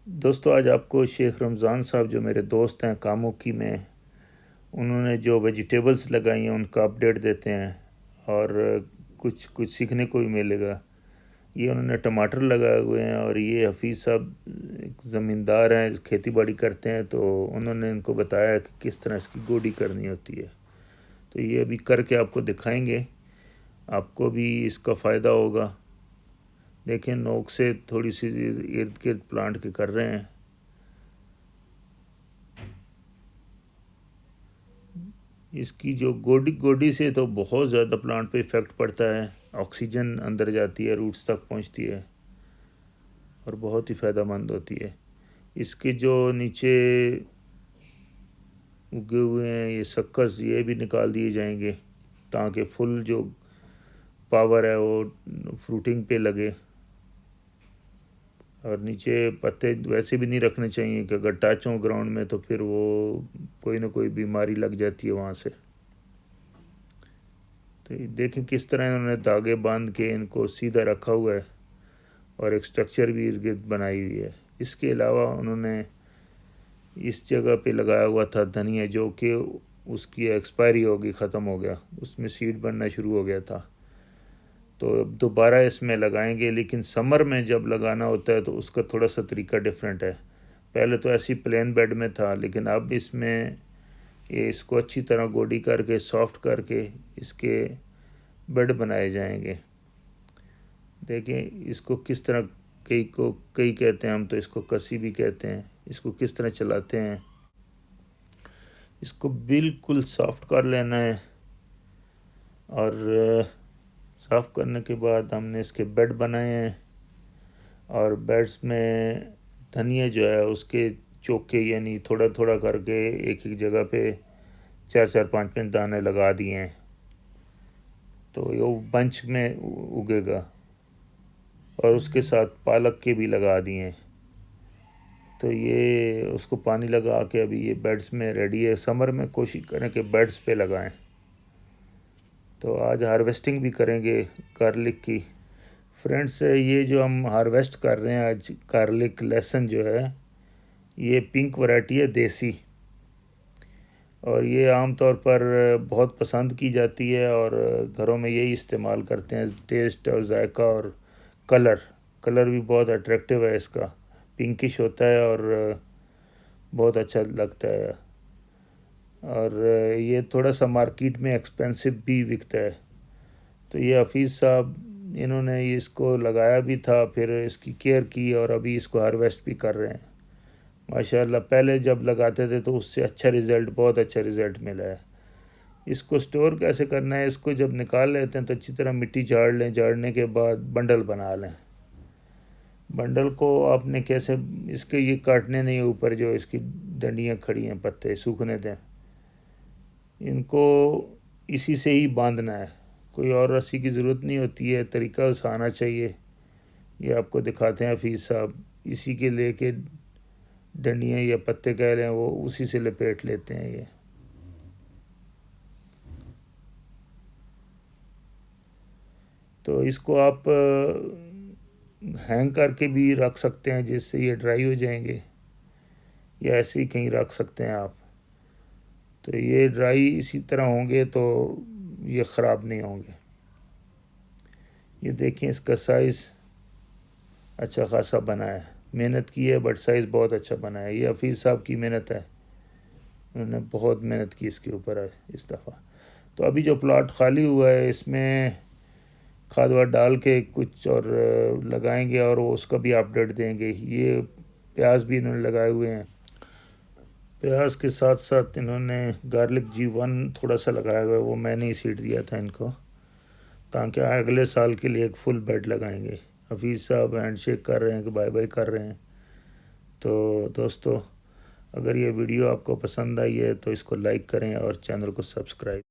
دوستو آج آپ کو شیخ رمضان صاحب جو میرے دوست ہیں کاموکی میں، انہوں نے جو ویجیٹیبلز لگائی ہیں ان کا اپڈیٹ دیتے ہیں اور کچھ سیکھنے کو بھی ملے گا۔ یہ انہوں نے ٹماٹر لگائے ہوئے ہیں اور یہ حفیظ صاحب ایک زمیندار ہیں، کھیتی باڑی کرتے ہیں، تو انہوں نے ان کو بتایا کہ کس طرح اس کی گوڈی کرنی ہوتی ہے۔ تو یہ ابھی کر کے آپ کو دکھائیں گے، آپ کو بھی اس کا فائدہ ہوگا۔ دیکھیں نوک سے تھوڑی سی ارد گرد پلانٹ کے کر رہے ہیں۔ اس کی جو گوڈی سے تو بہت زیادہ پلانٹ پہ ایفیکٹ پڑتا ہے، آکسیجن اندر جاتی ہے، روٹس تک پہنچتی ہے اور بہت ہی فائدہ مند ہوتی ہے۔ اس کے جو نیچے اگے ہوئے ہیں یہ سکس، یہ بھی نکال دیے جائیں گے تاکہ فل جو پاور ہے وہ فروٹنگ پہ لگے۔ اور نیچے پتے ویسے بھی نہیں رکھنے چاہیے کہ اگر ٹچ ہوں گراؤنڈ میں تو پھر وہ کوئی نہ کوئی بیماری لگ جاتی ہے وہاں سے۔ تو دیکھیں کس طرح انہوں نے دھاگے باندھ کے ان کو سیدھا رکھا ہوا ہے اور ایک سٹرکچر بھی ارد گرد بنائی ہوئی ہے۔ اس کے علاوہ انہوں نے اس جگہ پہ لگایا ہوا تھا دھنیا، جو کہ اس کی ایکسپائری ہوگی، ختم ہو گیا، اس میں سیڈ بننا شروع ہو گیا تھا، تو اب دوبارہ اس میں لگائیں گے، لیکن سمر میں جب لگانا ہوتا ہے تو اس کا تھوڑا سا طریقہ ڈیفرنٹ ہے۔ پہلے تو ایسی پلین بیڈ میں تھا، لیکن اب اس میں اس کو اچھی طرح گوڈی کر کے سافٹ کر کے اس کے بیڈ بنائے جائیں گے۔ دیکھیں اس کو کس طرح، کئی کہتے ہیں، ہم تو اس کو کسی بھی کہتے ہیں، اس کو کس طرح چلاتے ہیں۔ اس کو بالکل سافٹ کر لینا ہے اور صاف کرنے کے بعد ہم نے اس کے بیڈ بنائے ہیں اور بیڈز میں دھنیا جو ہے اس کے چوکے، یعنی تھوڑا تھوڑا کر کے ایک جگہ پہ 4-5 دانے لگا دیے ہیں، تو یہ بنچ میں اگے گا۔ اور اس کے ساتھ پالک کے بھی لگا دیے ہیں، تو یہ اس کو پانی لگا کے ابھی یہ بیڈز میں ریڈی ہے۔ سمر میں کوشش کریں کہ بیڈز پہ لگائیں۔ تو آج ہارویسٹنگ بھی کریں گے گارلک کی۔ فرینڈس یہ جو ہم ہارویسٹ کر رہے ہیں آج گارلک لہسن جو ہے، یہ پنک ورائٹی ہے دیسی، اور یہ عام طور پر بہت پسند کی جاتی ہے اور گھروں میں یہی استعمال کرتے ہیں، ٹیسٹ اور ذائقہ اور کلر بھی بہت اٹریکٹیو ہے اس کا، پنکش ہوتا ہے اور بہت اچھا لگتا ہے، اور یہ تھوڑا سا مارکیٹ میں ایکسپینسو بھی بکتا ہے۔ تو یہ حفیظ صاحب انہوں نے اس کو لگایا بھی تھا، پھر اس کی کیئر کی اور ابھی اس کو ہارویسٹ بھی کر رہے ہیں ماشاءاللہ۔ پہلے جب لگاتے تھے تو اس سے بہت اچھا رزلٹ ملا ہے۔ اس کو سٹور کیسے کرنا ہے، اس کو جب نکال لیتے ہیں تو اچھی طرح مٹی جھاڑ لیں، جھاڑنے کے بعد بنڈل بنا لیں۔ بنڈل کو آپ نے کیسے، اس کے یہ کاٹنے نہیں، اوپر جو اس کی ڈنڈیاں کھڑی ہیں، پتے سوکھنے دیں، ان کو اسی سے ہی باندھنا ہے، کوئی اور رسی کی ضرورت نہیں ہوتی ہے، طریقہ اس آنا چاہیے۔ یہ آپ کو دکھاتے ہیں حفیظ صاحب، اسی کے لے کے ڈنڈیاں یا پتے کہہ لیں، وہ اسی سے لپیٹ لیتے ہیں یہ۔ تو اس کو آپ ہینگ کر کے بھی رکھ سکتے ہیں جس سے یہ ڈرائی ہو جائیں گے، یا ایسے ہی کہیں رکھ سکتے ہیں آپ، تو یہ ڈرائی اسی طرح ہوں گے تو یہ خراب نہیں ہوں گے۔ یہ دیکھیں اس کا سائز اچھا خاصا بنا ہے، محنت کی ہے بٹ سائز بہت اچھا بنا ہے۔ یہ حفیظ صاحب کی محنت ہے، انہوں نے بہت محنت کی اس کے اوپر اس دفعہ۔ تو ابھی جو پلاٹ خالی ہوا ہے اس میں کھاد واد ڈال کے کچھ اور لگائیں گے اور اس کا بھی اپڈیٹ دیں گے۔ یہ پیاز بھی انہوں نے لگائے ہوئے ہیں، پیاز کے ساتھ ساتھ انہوں نے گارلک G1 تھوڑا سا لگایا ہوا ہے، وہ میں نے ہی سیڈ دیا تھا ان کو، تاکہ اگلے سال کے لیے ایک فل بیڈ لگائیں گے۔ حفیظ صاحب ہینڈ شیک کر رہے ہیں کہ بائے بائے کر رہے ہیں۔ تو دوستو اگر یہ ویڈیو آپ کو پسند آئی ہے تو اس کو لائک کریں اور چینل کو سبسکرائب